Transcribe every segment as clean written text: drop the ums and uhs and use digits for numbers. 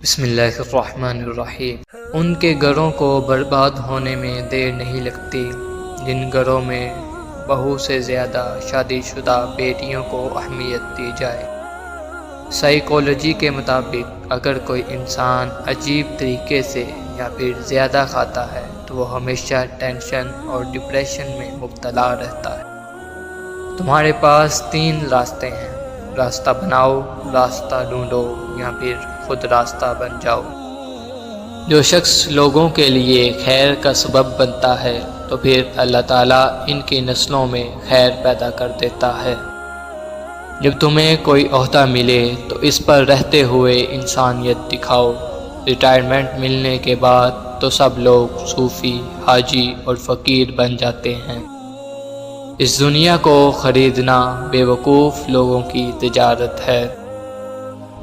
بسم اللہ الرحمن الرحیم۔ ان کے گھروں کو برباد ہونے میں دیر نہیں لگتی جن گھروں میں بہو سے زیادہ شادی شدہ بیٹیوں کو اہمیت دی جائے۔ سائیکالوجی کے مطابق اگر کوئی انسان عجیب طریقے سے یا پھر زیادہ کھاتا ہے تو وہ ہمیشہ ٹینشن اور ڈپریشن میں مبتلا رہتا ہے۔ تمہارے پاس 3 راستے ہیں، راستہ بناؤ، راستہ ڈھونڈو یا پھر خود راستہ بن جاؤ۔ جو شخص لوگوں کے لیے خیر کا سبب بنتا ہے تو پھر اللہ تعالیٰ ان کی نسلوں میں خیر پیدا کر دیتا ہے۔ جب تمہیں کوئی عہدہ ملے تو اس پر رہتے ہوئے انسانیت دکھاؤ۔ ریٹائرمنٹ ملنے کے بعد تو سب لوگ صوفی، حاجی اور فقیر بن جاتے ہیں۔ اس دنیا کو خریدنا بے وقوف لوگوں کی تجارت ہے۔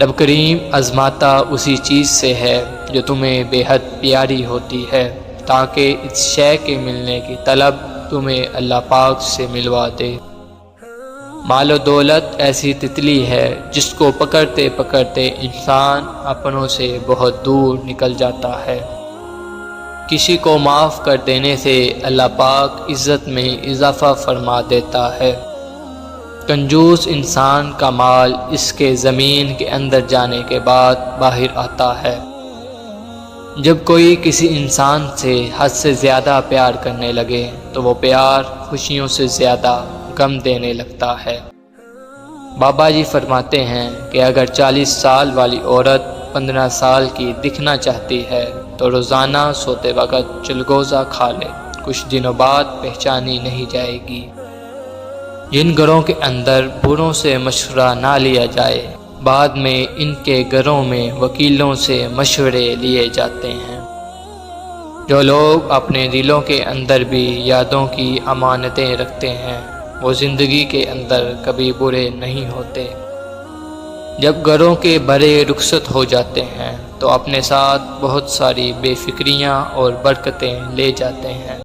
رب کریم آزماتا اسی چیز سے ہے جو تمہیں بے حد پیاری ہوتی ہے تاکہ اس شے کے ملنے کی طلب تمہیں اللہ پاک سے ملوا دے۔ مال و دولت ایسی تتلی ہے جس کو پکڑتے پکڑتے انسان اپنوں سے بہت دور نکل جاتا ہے۔ کسی کو معاف کر دینے سے اللہ پاک عزت میں اضافہ فرما دیتا ہے۔ کنجوس انسان کا مال اس کے زمین کے اندر جانے کے بعد باہر آتا ہے۔ جب کوئی کسی انسان سے حد سے زیادہ پیار کرنے لگے تو وہ پیار خوشیوں سے زیادہ غم دینے لگتا ہے۔ بابا جی فرماتے ہیں کہ اگر 40 سال والی عورت 15 سال کی دکھنا چاہتی ہے تو روزانہ سوتے وقت چلگوزہ کھا لے، کچھ دنوں بعد پہچانی نہیں جائے گی۔ جن گھروں کے اندر بوڑھوں سے مشورہ نہ لیا جائے بعد میں ان کے گھروں میں وکیلوں سے مشورے لیے جاتے ہیں۔ جو لوگ اپنے دلوں کے اندر بھی یادوں کی امانتیں رکھتے ہیں وہ زندگی کے اندر کبھی برے نہیں ہوتے۔ جب گھروں کے بڑے رخصت ہو جاتے ہیں تو اپنے ساتھ بہت ساری بے فکریاں اور برکتیں لے جاتے ہیں۔